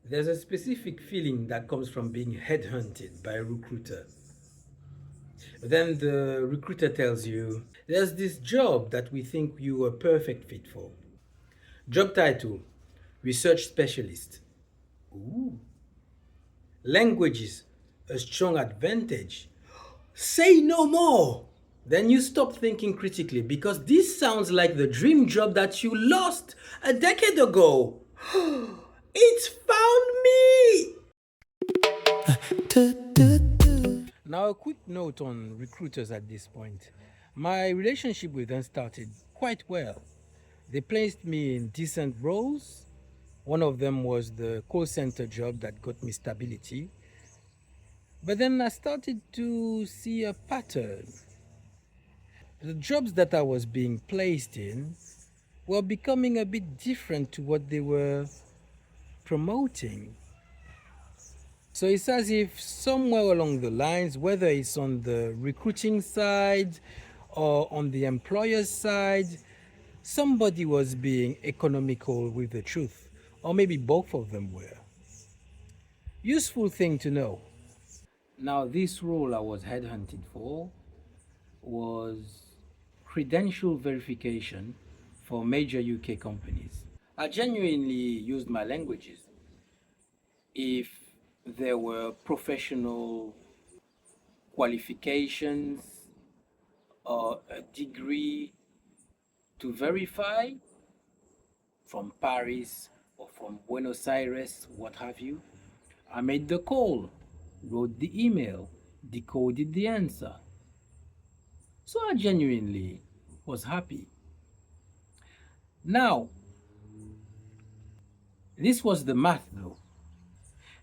There's a specific feeling that comes from being headhunted by a recruiter. Then the recruiter tells you, there's this job that we think you are perfect fit for. Job title, research specialist. Ooh. Languages, a strong advantage. Say no more! Then you stop thinking critically because this sounds like the dream job that you lost a decade ago. It's found me! Now, a quick note on recruiters at this point. My relationship with them started quite well. They placed me in decent roles. One of them was the call center job that got me stability. But then I started to see a pattern. The jobs that I was being placed in were becoming a bit different to what they were promoting. So it's as if somewhere along the lines, whether it's on the recruiting side or on the employer's side, somebody was being economical with the truth, or maybe both of them were. Useful thing to know. Now, this role I was headhunted for was credential verification for major UK companies. I genuinely used my languages. If there were professional qualifications or a degree to verify from Paris or from Buenos Aires, what have you, I made the call, wrote the email, decoded the answer. So I genuinely was happy. Now, this was the math though.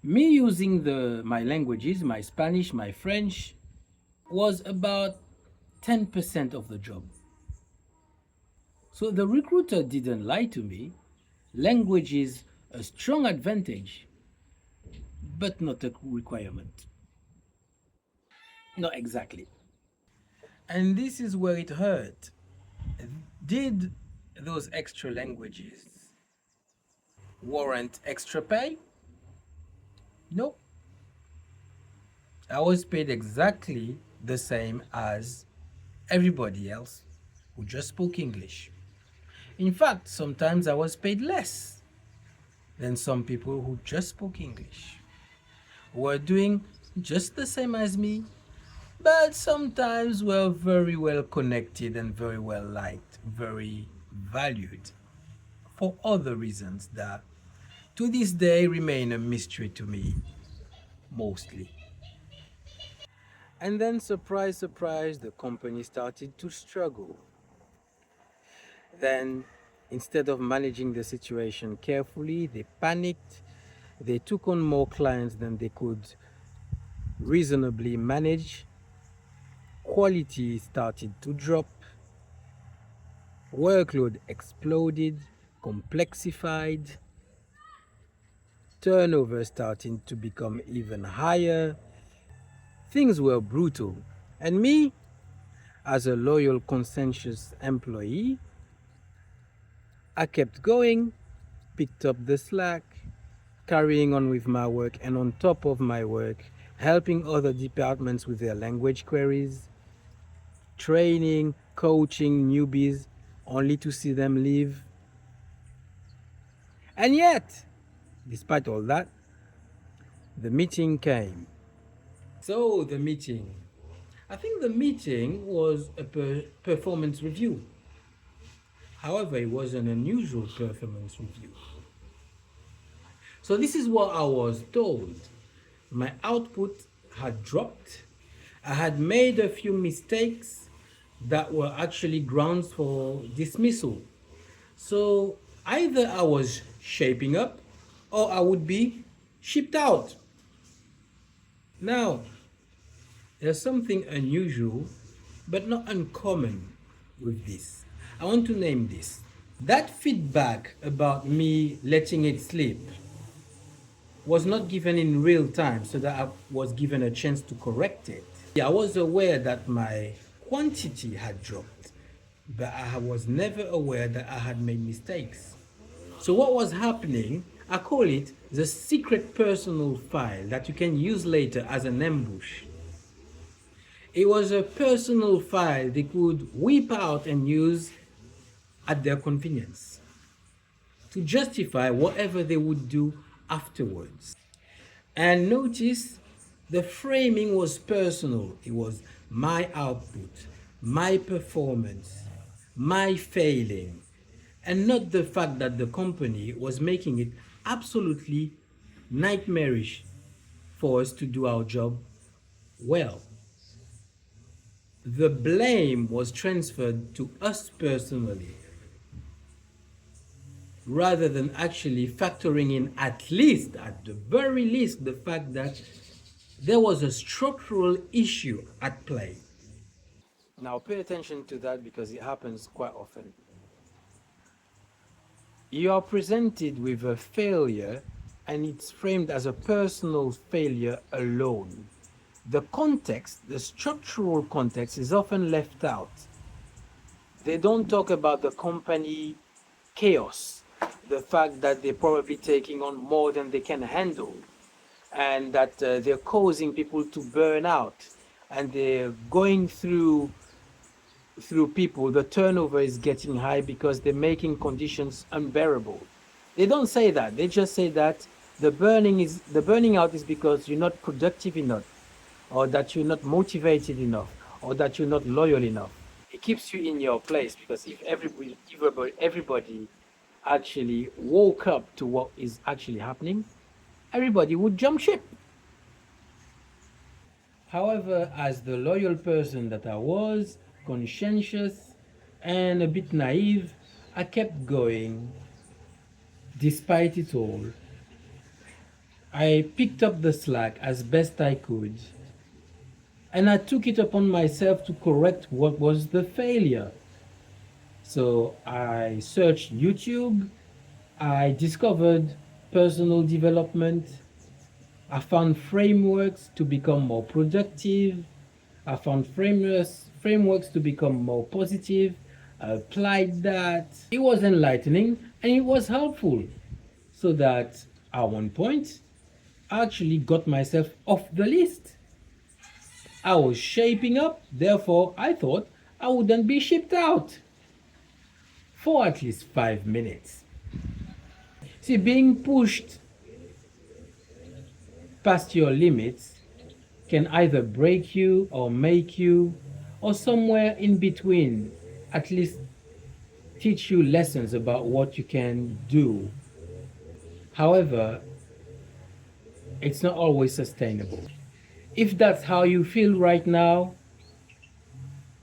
Me using my languages, my Spanish, my French, was about 10% of the job. So the recruiter didn't lie to me. Language is a strong advantage, but not a requirement. Not exactly. And this is where it hurt. Did those extra languages warrant extra pay? No. I was paid exactly the same as everybody else who just spoke English. In fact, sometimes I was paid less than some people who just spoke English, who were doing just the same as me, but sometimes were very well connected and very well liked, very valued for other reasons that to this day remain a mystery to me, mostly. And then, surprise, surprise, the company started to struggle. Then, instead of managing the situation carefully, they panicked. They took on more clients than they could reasonably manage. Quality started to drop. Workload exploded, complexified. Turnover starting to become even higher. Things were brutal. And me, as a loyal, conscientious employee, I kept going, picked up the slack, carrying on with my work, and on top of my work, helping other departments with their language queries, training, coaching newbies, only to see them leave. And yet, despite all that, the meeting came. So, the meeting. I think the meeting was a performance review. However, it was an unusual performance review. So, this is what I was told. My output had dropped. I had made a few mistakes that were actually grounds for dismissal. So, either I was shaping up or I would be shipped out. Now, there's something unusual but not uncommon with this. I want to name this. That feedback about me letting it slip was not given in real time so that I was given a chance to correct it. Yeah, I was aware that my quantity had dropped, but I was never aware that I had made mistakes. So what was happening, I call it the secret personal file that you can use later as an ambush. It was a personal file they could whip out and use at their convenience to justify whatever they would do afterwards. And notice the framing was personal. It was my output, my performance, my failing, and not the fact that the company was making it absolutely nightmarish for us to do our job well. The blame was transferred to us personally, rather than actually factoring in at least, at the very least, the fact that there was a structural issue at play. Now pay attention to that because it happens quite often. You are presented with a failure and it's framed as a personal failure alone. The context, the structural context, is often left out. They don't talk about the company chaos, the fact that they're probably taking on more than they can handle, and that they're causing people to burn out, and they're going through people, the turnover is getting high because they're making conditions unbearable. They don't say that. They just say that the burning out is because you're not productive enough, or that you're not motivated enough, or that you're not loyal enough. It keeps you in your place, because if everybody actually woke up to what is actually happening, everybody would jump ship. However, as the loyal person that I was, conscientious and a bit naive, I kept going despite it all. I picked up the slack as best I could, and I took it upon myself to correct what was the failure. So I searched YouTube, I discovered personal development, I found frameworks to become more productive, I found frameworks to become more positive, I applied that. It was enlightening and it was helpful, so that at one point I actually got myself off the list. I was shaping up, therefore I thought I wouldn't be shipped out for at least 5 minutes. See, being pushed past your limits can either break you or make you, or somewhere in between, at least teach you lessons about what you can do. However, it's not always sustainable. If that's how you feel right now,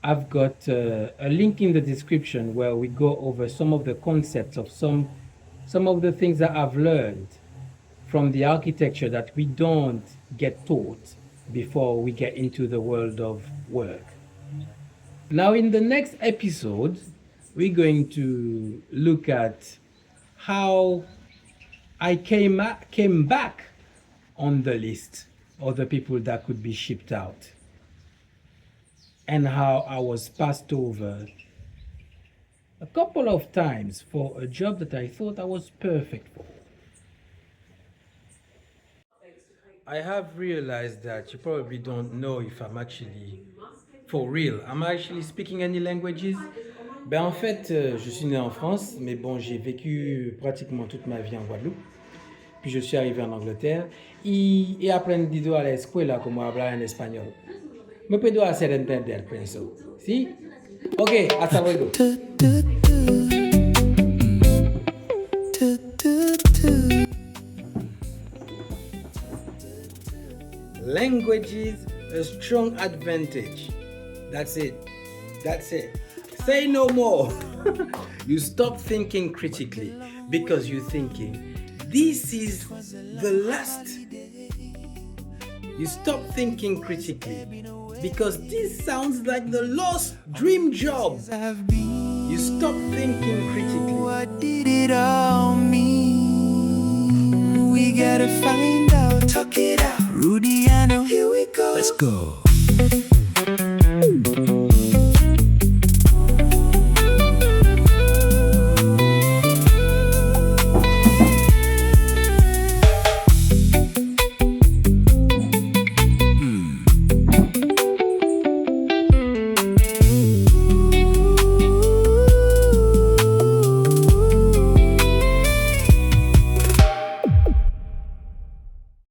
I've got a link in the description where we go over some of the concepts of some of the things that I've learned from the architecture that we don't get taught before we get into the world of work. Now, in the next episode, we're going to look at how I came back on the list of the people that could be shipped out, and how I was passed over a couple of times for a job that I thought I was perfect for. I have realized that you probably don't know if I'm actually for real. Am I actually speaking any languages? Ben en fait, je suis né en France, mais bon, j'ai vécu pratiquement toute ma vie en Guadeloupe. Puis je suis arrivé en Angleterre y he aprendido a la escuela como hablar en español. Me puedo hacer entender, pienso. ¿Sí? Ok, hasta luego. Languages, a strong advantage. That's it. That's it. Say no more. You stop thinking critically because you're thinking, this is the last. You stop thinking critically because this sounds like the lost dream job. You stop thinking critically. What did it all mean? We gotta find out. Talk it out. Rudiano, here we go. Let's go.